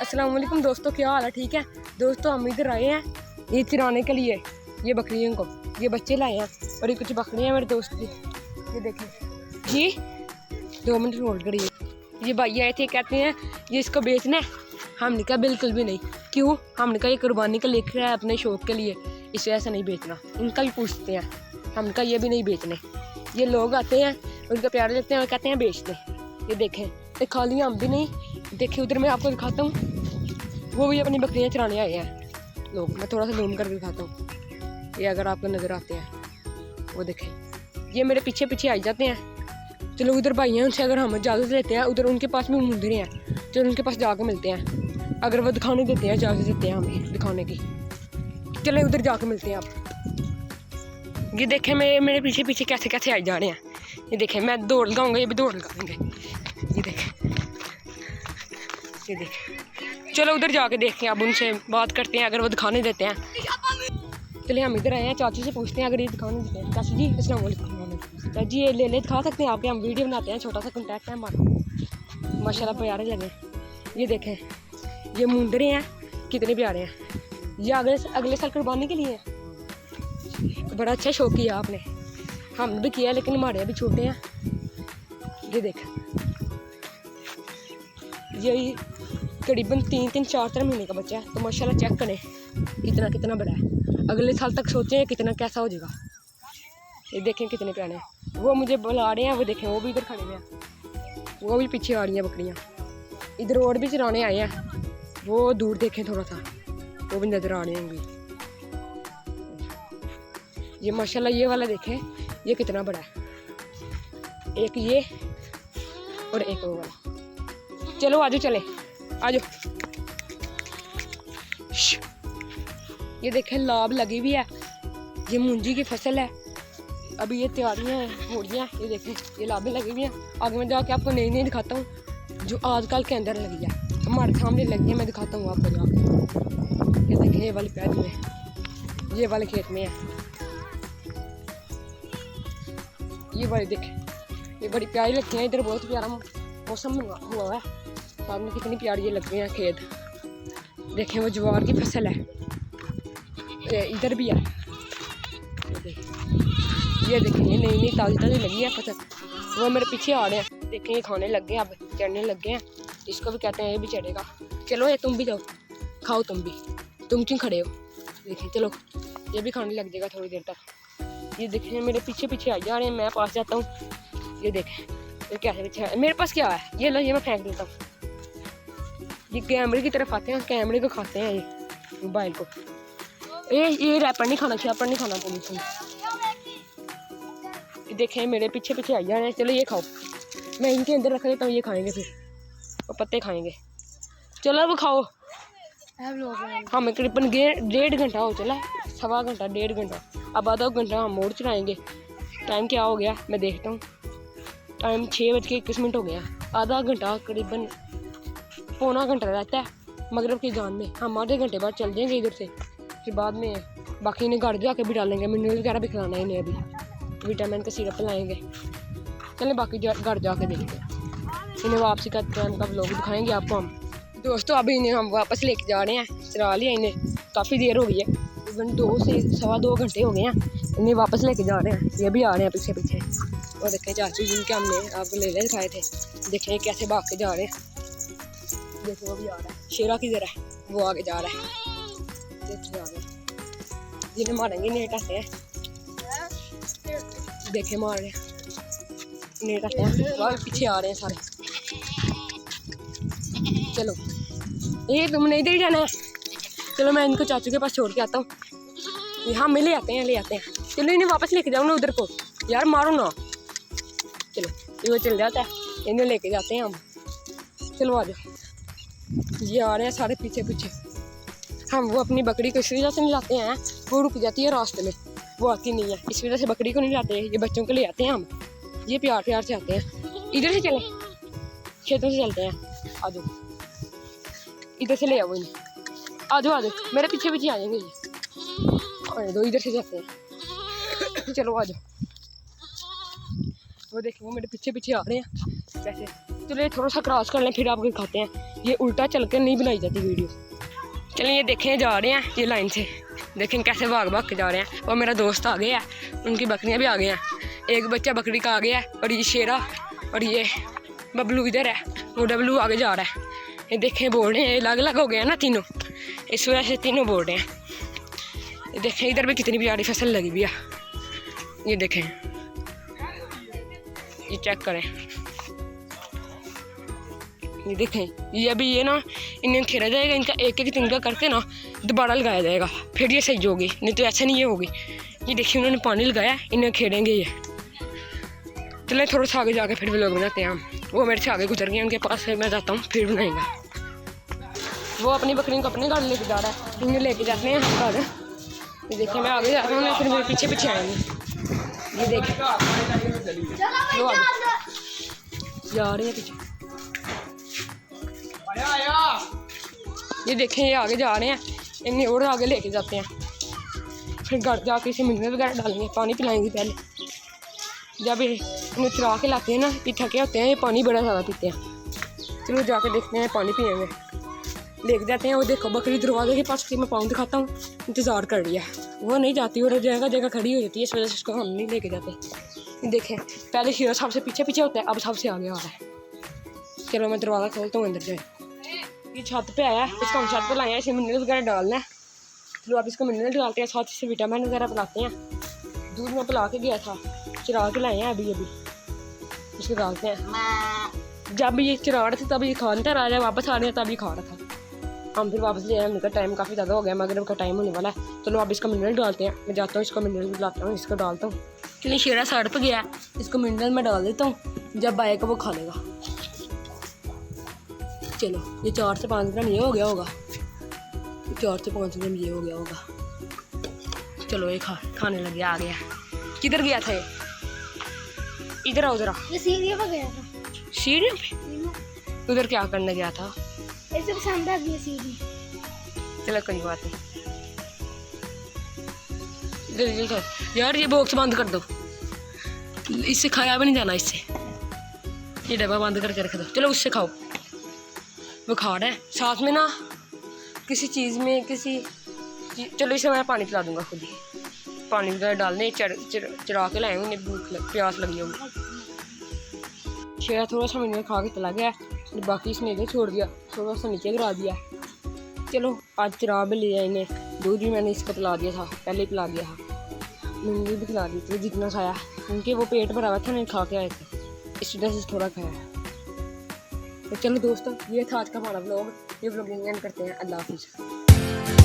अस्सलाम वालेकुम दोस्तों, क्या हाल है? ठीक है दोस्तों, हम इधर आए हैं ये चराने के लिए ये बकरियों को। ये बच्चे लाए हैं और ये कुछ बकरियाँ मेरे दोस्त की। ये देखें जी, 2 मिनट होल्ड करिए। ये भाई आए थे, कहते हैं ये इसको बेचना है। हमने कहा बिल्कुल भी नहीं। क्यों? हमने कहा ये कुर्बानी का लेकर है अपने शौक के लिए, इसे ऐसा नहीं बेचना। इनका भी पूछते हैं, हमने कहा ये भी नहीं बेचने। ये लोग आते हैं, उनका प्यार लेते हैं और कहते हैं बेच दें। ये देखें, तो खा लिया हम भी नहीं। देखिए उधर मैं आपको दिखाता हूँ, वो भी अपनी बकरियाँ चराने आए हैं लोग। मैं थोड़ा सा जूम करके दिखाता हूँ, ये अगर आपको नज़र आते हैं। वो देखें, ये मेरे पीछे पीछे आ जाते हैं। चलो उधर भाई हैं, उनसे अगर हम इजाज़त लेते हैं, उधर उनके पास भी मुंदरे हैं, चलो उनके पास जाकर मिलते हैं। अगर वो दिखाने देते हैं, इजाज़त देते हैं हमें दिखाने की, चले उधर जाकर मिलते हैं आप। ये देखें मेरे पीछे पीछे कैसे कैसे आ जा रहे हैं। ये देखें, मैं दौड़ लगाऊंगा, ये भी दौड़ लगाएंगे। ये देखें, ये देखें, चलो उधर जाके देखते हैं, अब उनसे बात करते हैं अगर वो दिखाने देते हैं। चलिए हम इधर आए हैं, चाची से पूछते हैं अगर ये दिखाने देते हैं। चाची जी अस्सलाम वालेकुम। चाची ये ले दिखा सकते हैं आपके? हम वीडियो बनाते हैं, छोटा सा कॉन्टैक्ट है हमारा। माशाल्लाह प्यारे लगे। ये देखें, ये मुंदरे हैं, कितने प्यारे हैं। ये अगले साल कुर्बानी के लिए है। बड़ा अच्छा शौक किया आपने, हमने भी किया, लेकिन हमारे अभी छोटे हैं। ये देखें, यही करीबन 3-4 महीने का बच्चा है। तो माशाल्लाह चेक करें कितना बड़ा है। अगले साल तक सोचें कितना कैसा हो जाएगा। ये देखें कितने प्यारे हैं। वो मुझे बुला रहे हैं, वो देखें वो भी इधर खड़े हुए हैं, वो भी पीछे आ रही हैं बकरियाँ। इधर और भी चराने आए हैं, वो दूर देखें थोड़ा सा, वो भी नज़र आ रहे होंगे। ये माशाल्लाह ये वाला देखें, ये कितना बड़ा है। एक ये और एक वो वाला। चलो आजो, चले आजो। ये देखें लाभ लगी हुई है, ये मूंजी की फसल है। अभी ये तैयारियां हो रही हैं। ये देखें, ये लाभें लगी हुई हैं। आगे मैं जाके आपको नई दिखाता हूँ, जो आजकल के अंदर लगी है, हमारे सामने लगी है। मैं दिखाता हूँ आपको जाके। ये देखें, ये वाली पैदी में, ये वाले खेत में है। ये वाली देखें, ये बड़ी प्यारी लगती है। इधर बहुत प्यारा मौसम हुआ है, सामने कितनी प्यारी ये लग रही हैं खेत। देखें वो ज्वार की फसल है, इधर भी है। ये देखें, ये नई ताज़ी लगी है फसल। वो मेरे पीछे आ रहे हैं। देखें ये खाने लग गए, अब चढ़ने लग गए हैं। इसको भी कहते हैं ये भी चढ़ेगा। चलो ये तुम भी जाओ, खाओ तुम भी, तुम क्यों खड़े हो? देखें चलो, ये भी खाने लग जाएगा थोड़ी देर तक। ये देखें मेरे पीछे पीछे आ जा रहे हैं, मैं पास जाता हूँ। ये देखें ये कैसे पीछे है। मेरे पास क्या है, ये लो, ये मैं फेंक देता हूँ। ये कैमरे की तरफ आते हैं, कैमरे को खाते हैं ये मोबाइल को। ये रैपर नहीं खाना, शैपर नहीं खाना पुलिस ने। देखें मेरे पीछे पीछे आ जा रहे हैं। चलो ये खाओ, मैं इनके अंदर रख देता हूँ, ये खाएंगे फिर और पत्ते खाएंगे। चलो अब खाओ। हमें करीबन 1.5 घंटा हो चला, 1.25 घंटा 1.5 घंटा। अब आधा घंटा हम मोड़ चलाएँगे। टाइम क्या हो गया मैं देखता हूँ, टाइम 6:21 हो गया। आधा घंटा करीबन पौना घंटा रहता है मगरब की जान में। हम आधे घंटे बाद चल जाएंगे इधर से, फिर बाद में बाकी इन्हें घर जाके भी डालेंगे। मिनरल वगैरह भी खिलाना है इन्हें, अभी विटामिन का सिरप लाएंगे। चले बाकी घर जाके देखते हैं। इन्हें वापसी का टाइम का व्लॉग दिखाएंगे आपको हम दोस्तों। अभी इन्हें हम वापस लेके जा रहे हैं, चरा लिया इन्हें, काफ़ी देर हो गई है, तकरीबन 2 से 2.25 घंटे हो गए हैं। इन्हें वापस लेके जा रहे हैं, ये भी आ रहे हैं पीछे पीछे। और देखें चाची जिनके हमने आपको ले दिखाए थे, देखें कैसे भाग के जा रहे हैं। देखो वो भी आ रहा है, शेरा की जरा वो आगे जा रहा है। देखिए आगे जिन्हें मारेंगे नेट आते हैं, देखे मार रहे हैं नेट आते हैं, वहाँ पीछे आ रहे हैं सारे। चलो ये तुमने इधर ही जाना है। चलो मैं इनको चाचू के पास छोड़ के आता हूँ। यहाँ में ले आते हैं। चलो इन्हें वापस लेके जाओ ना उधर को, यार मारो ना। चलो ये वो चल जाता है, इन्हें लेके जाते हैं हम। चलो आ जाओ, ये आ रहे हैं सारे पीछे पीछे। हम वो अपनी बकरी को इस वजह से नहीं लाते हैं, वो रुक जाती है रास्ते में, वो आती नहीं है, इस वजह से बकरी को नहीं लाते। ये बच्चों को ले आते हैं हम, ये प्यार से आते हैं। इधर से चले, खेतों से चलते हैं। आ जाओ इधर से ले आओ इन्हें, आ जाओ मेरे पीछे पीछे आ जाएंगे ये। दो इधर से जाते हैं। चलो आ जाओ। वो देखो वो मेरे पीछे पीछे आ रहे हैं कैसे। चलो ये थोड़ा सा क्रॉस कर लें, फिर आपको दिखाते हैं। ये उल्टा चल कर नहीं बनाई जाती वीडियो। चलिए देखें जा रहे हैं ये लाइन से, देखें कैसे भाग भाग के जा रहे हैं। और मेरा दोस्त आ गया है, उनकी बकरियां भी आ गई हैं। एक बच्चा बकरी का आ गया है और ये शेरा और ये बबलू इधर है, वो डबलू आगे जा रहा है। ये देखें बोल रहे हैं, अलग अलग हो गए हैं ना तीनों, इस वजह से तीनों बोल रहे हैं। ये देखें इधर भी कितनी प्यारी फसल लगी हुई है। ये देखें, ये चेक करें, ये देखें। ये अभी ये ना इन्हें खेला जाएगा, इनका एक एक तिनका करके ना दोबारा लगाया जाएगा, फिर ये सही होगी, नहीं तो ऐसे नहीं ये होगी। ये देखिए उन्होंने पानी लगाया, इन्हें खेलेंगे ये। चलें थोड़ा सा आगे जाके फिर व्लॉग बनाते हैं हम। वो मेरे से आगे गुजर गए, उनके पास से मैं जाता हूँ, फिर बनाएंगे। वो अपनी बकरियों को अपने घर लेके जा रहा है, इन्हें लेके जाते हैं हम घर। ये देखिए मैं आगे जा रहा हूँ, फिर मेरे पीछे पीछे आएंगे। ये देखिए जा रहे हैं पीछे, ये देखें ये आगे जा रहे हैं, इन्हें और आगे लेके जाते हैं। फिर घर जाके इसे मिनरल वगैरह डालेंगे, पानी पिलाएंगे पहले। जब इन्हें चरा के लाते हैं ना, ये थके होते हैं, ये पानी बड़ा ज़्यादा पीते हैं। चलो जाके देखते हैं, पानी पिएंगे, लेके जाते हैं। वो देखो बकरी दरवाजे के पास मैं पाँव दिखाता हूँ, इंतज़ार कर रही है, वो नहीं जाती, वो जगह जगह खड़ी हो जाती है, इस वजह से उसको हम नहीं लेके जाते। देखें पहले शीरा सबसे पीछे पीछे होता है, अब सबसे आगे आ रहा है। चलो मैं दरवाज़ा खोलता हूँ, अंदर जाए। ये छत पे आया है, इसको हम छत पे लाए हैं, इसे मिनरल वगैरह डालना है। चलो आप इसको मिनरल डालते हैं, साथ इसे विटामिन वगैरह पिलाते हैं। दूध में पिला के गया था, चरा के लाए हैं अभी अभी, इसको डालते हैं। जब ये चरा रहे थे तब ये खाने था, राजा वापस आ रहे हैं तब ये खा रहा था। हम फिर वापस ले आए, उनका टाइम काफ़ी ज़्यादा हो गया, मगर उनका टाइम होने वाला है। चलो आप इसका मिनरल डालते हैं, मैं जाता हूँ इसको मिनरल लाता हूँ, इसको डालता हूँ। चलिए शेरा साइड पर गया, इसको मिनरल में डाल देता हूँ, जब आएगा वो खा लेगा। चलो ये 4 से 5 ग्राम ये हो गया होगा, 4 से 5 ग्राम ये हो गया होगा। चलो ये खाने लग गया, आ गया। किधर गया था ये? इधर आओ जरा। ये सीढ़ियों पे गया था। सीढ़ियों पे? उधर क्या करने गया था? ऐसे पसंद आ गई सीढ़ी। चलो कोई बात नहीं, जल्दी यार ये बॉक्स बंद कर दो, इससे खाया भी नहीं जाना, इससे ये डब्बा बंद करके रख दो। चलो उससे खाओ, वो खा रहा है साथ में ना किसी चीज़ में चलो इसे मैं पानी पिला दूंगा खुद ही, पानी वगैरह डालने चरा के लाए, उन्हें भूख प्यास लगी होगी। शेरा थोड़ा सा मिनरल खा के चला गया, बाकी इसने इधर छोड़ दिया, थोड़ा सा नीचे गिरा दिया। चलो आज चरा भी लिया इन्हें, दूध भी मैंने इसको पिला दिया था, पहले ही पिला दिया था, मिनरल भी पिला दी थी जितना खाया, क्योंकि वो पेट भरा हुआ था, नहीं खा के आए थे, इस वजह से थोड़ा खाया। तो चलो दोस्तों ये था आज का हमारा व्लॉग, ये व्लॉग एंड करते हैं। अल्लाह हाफिज़।